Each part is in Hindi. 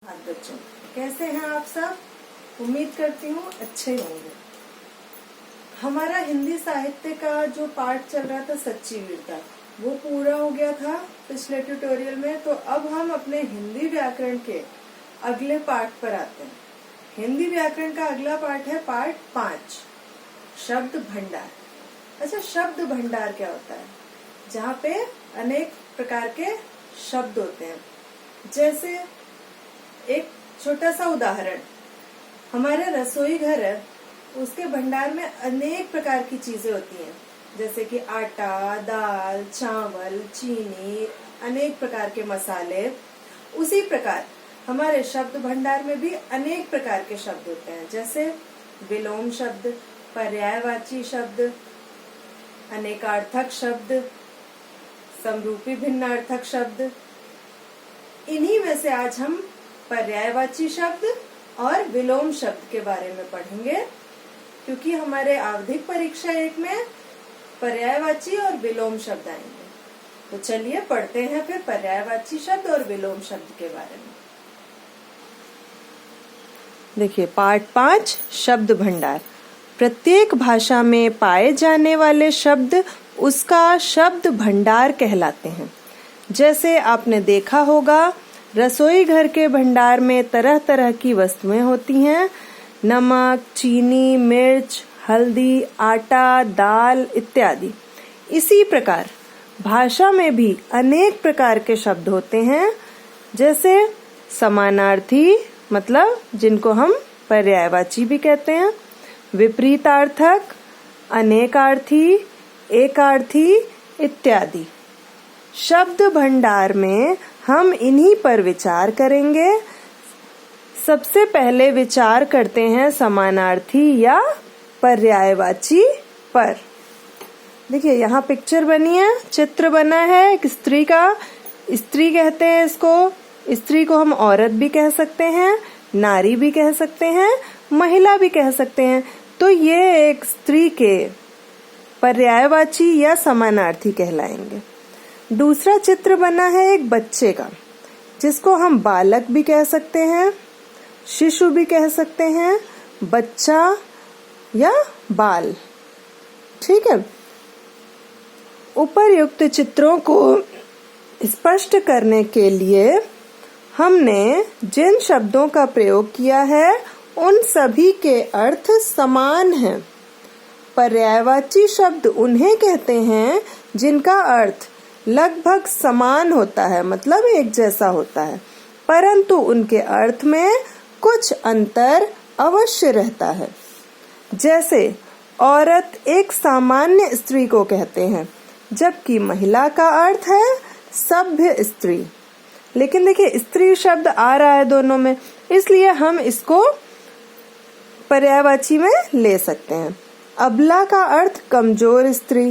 हाँ बच्चों, कैसे हैं आप सब? उम्मीद करती हूँ अच्छे होंगे। हमारा हिंदी साहित्य का जो पाठ चल रहा था सच्ची वीरता, वो पूरा हो गया था पिछले ट्यूटोरियल में। तो अब हम अपने हिंदी व्याकरण के अगले पाठ पर आते हैं। हिंदी व्याकरण का अगला पाठ है पाठ 5, शब्द भंडार। अच्छा, शब्द भंडार क्या होता है? जहाँ पे अनेक प्रकार के शब्द होते हैं। जैसे एक छोटा सा उदाहरण, हमारे रसोई घर है, उसके भंडार में अनेक प्रकार की चीजें होती हैं, जैसे कि आटा, दाल, चावल, चीनी, अनेक प्रकार के मसाले। उसी प्रकार हमारे शब्द भंडार में भी अनेक प्रकार के शब्द होते हैं, जैसे विलोम शब्द, पर्यायवाची शब्द, अनेकार्थक शब्द, समरूपी भिन्नार्थक शब्द। इन्हीं में से आज हम पर्यायवाची शब्द और विलोम शब्द के बारे में पढ़ेंगे, क्योंकि हमारे आवधिक परीक्षा 1 में पर्यायवाची और विलोम शब्द आएंगे। तो चलिए पढ़ते हैं फिर पर्यायवाची शब्द और विलोम शब्द के बारे में। देखिए, पाठ 5, शब्द भंडार। प्रत्येक भाषा में पाए जाने वाले शब्द उसका शब्द भंडार कहलाते हैं। जैसे आपने देखा होगा, रसोई घर के भंडार में तरह तरह की वस्तुएं होती हैं, नमक, चीनी, मिर्च, हल्दी, आटा, दाल इत्यादि। इसी प्रकार भाषा में भी अनेक प्रकार के शब्द होते हैं, जैसे समानार्थी, मतलब जिनको हम पर्यायवाची भी कहते हैं, विपरीतार्थक, अनेकार्थी, एकार्थी इत्यादि। शब्द भंडार में हम इन्हीं पर विचार करेंगे। सबसे पहले विचार करते हैं समानार्थी या पर्यायवाची पर। देखिए, यहाँ पिक्चर बनी है, चित्र बना है एक स्त्री का। स्त्री कहते हैं इसको। स्त्री को हम औरत भी कह सकते हैं, नारी भी कह सकते हैं, महिला भी कह सकते हैं। तो ये एक स्त्री के पर्यायवाची या समानार्थी कहलाएंगे। दूसरा चित्र बना है एक बच्चे का, जिसको हम बालक भी कह सकते हैं, शिशु भी कह सकते हैं, बच्चा या बाल। ठीक है। उपर्युक्त चित्रों को स्पष्ट करने के लिए हमने जिन शब्दों का प्रयोग किया है उन सभी के अर्थ समान हैं। पर्यायवाची शब्द उन्हें कहते हैं जिनका अर्थ लगभग समान होता है, मतलब एक जैसा होता है, परंतु उनके अर्थ में कुछ अंतर अवश्य रहता है। जैसे औरत एक सामान्य स्त्री को कहते हैं, जबकि महिला का अर्थ है सभ्य स्त्री। लेकिन देखिए, स्त्री शब्द आ रहा है दोनों में, इसलिए हम इसको पर्यायवाची में ले सकते हैं। अबला का अर्थ कमजोर स्त्री,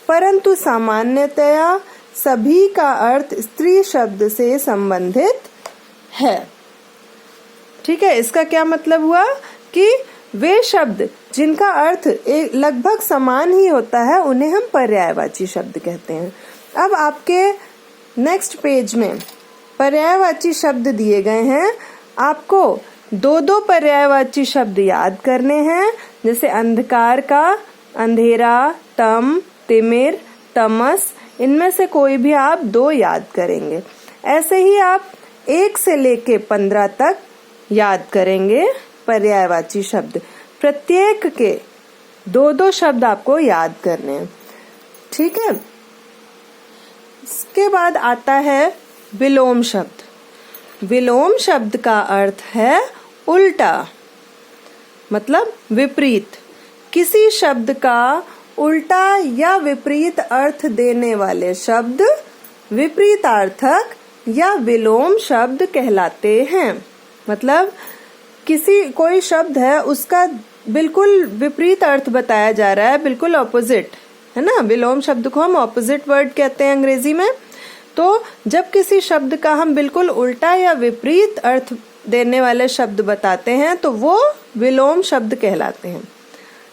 परंतु सामान्यतया सभी का अर्थ स्त्री शब्द से संबंधित है। ठीक है। इसका क्या मतलब हुआ कि वे शब्द जिनका अर्थ लगभग समान ही होता है उन्हें हम पर्यायवाची शब्द कहते हैं। अब आपके नेक्स्ट पेज में पर्यायवाची शब्द दिए गए हैं। आपको 2 पर्यायवाची शब्द याद करने हैं, जैसे अंधकार का अंधेरा, तम, तिमिर, तमस। इनमें से कोई भी आप 2 याद करेंगे। ऐसे ही आप 1 से लेके 15 तक याद करेंगे पर्यायवाची शब्द। प्रत्येक के 2 शब्द आपको याद करने हैं। ठीक है। इसके बाद आता है विलोम शब्द। विलोम शब्द का अर्थ है उल्टा, मतलब विपरीत। किसी शब्द का उल्टा या विपरीत अर्थ देने वाले शब्द विपरीतार्थक या विलोम शब्द कहलाते हैं। मतलब कोई शब्द है, उसका बिल्कुल विपरीत अर्थ बताया जा रहा है, बिल्कुल ऑपोजिट, है ना। विलोम शब्द को हम ऑपोजिट वर्ड कहते हैं अंग्रेजी में। तो जब किसी शब्द का हम बिल्कुल उल्टा या विपरीत अर्थ देने वाले शब्द बताते हैं तो वो विलोम शब्द कहलाते हैं।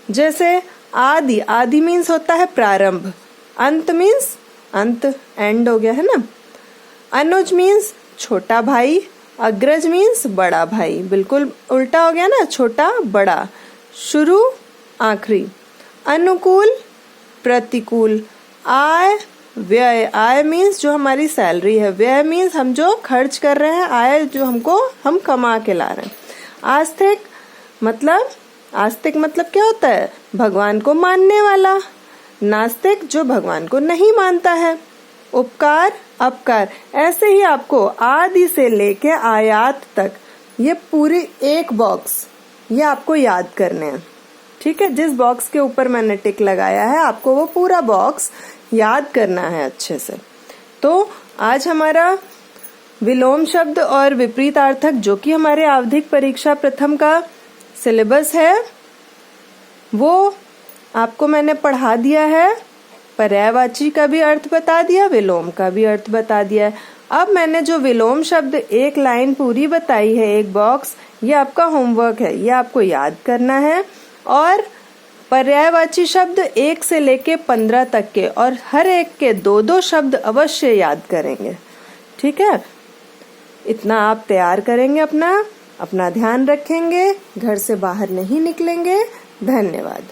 जैसे आदि, आदि मीन्स होता है प्रारंभ, अंत मीन्स अंत, एंड हो गया, है ना। अनुज मीन्स छोटा भाई, अग्रज मीन्स बड़ा भाई, बिल्कुल उल्टा हो गया ना, छोटा बड़ा। शुरू आखिरी। अनुकूल प्रतिकूल। आय व्यय। आय मीन्स जो हमारी सैलरी है, व्यय मीन्स हम जो खर्च कर रहे हैं, आय जो हम कमा के ला रहे हैं। आस्तिक मतलब क्या होता है? भगवान को मानने वाला। नास्तिक जो भगवान को नहीं मानता है। उपकार अपकार। ऐसे ही आपको आदि से लेके आयात तक ये पूरी एक बॉक्स ये आपको याद करने हैं। ठीक है, जिस बॉक्स के ऊपर मैंने टिक लगाया है आपको वो पूरा बॉक्स याद करना है अच्छे से। तो आज हमारा विलोम शब्द और विपरीतार्थक, जो कि हमारे आवधिक परीक्षा प्रथम का सिलेबस है, वो आपको मैंने पढ़ा दिया है। पर्यायवाची का भी अर्थ बता दिया, विलोम का भी अर्थ बता दिया है। अब मैंने जो विलोम शब्द एक लाइन पूरी बताई है, एक बॉक्स, ये आपका होमवर्क है, ये आपको याद करना है। और पर्यायवाची शब्द 1 से लेके 15 तक के, और हर एक के 2-2 शब्द अवश्य याद करेंगे। ठीक है, इतना आप तैयार करेंगे, अपना ध्यान रखेंगे, घर से बाहर नहीं निकलेंगे। धन्यवाद।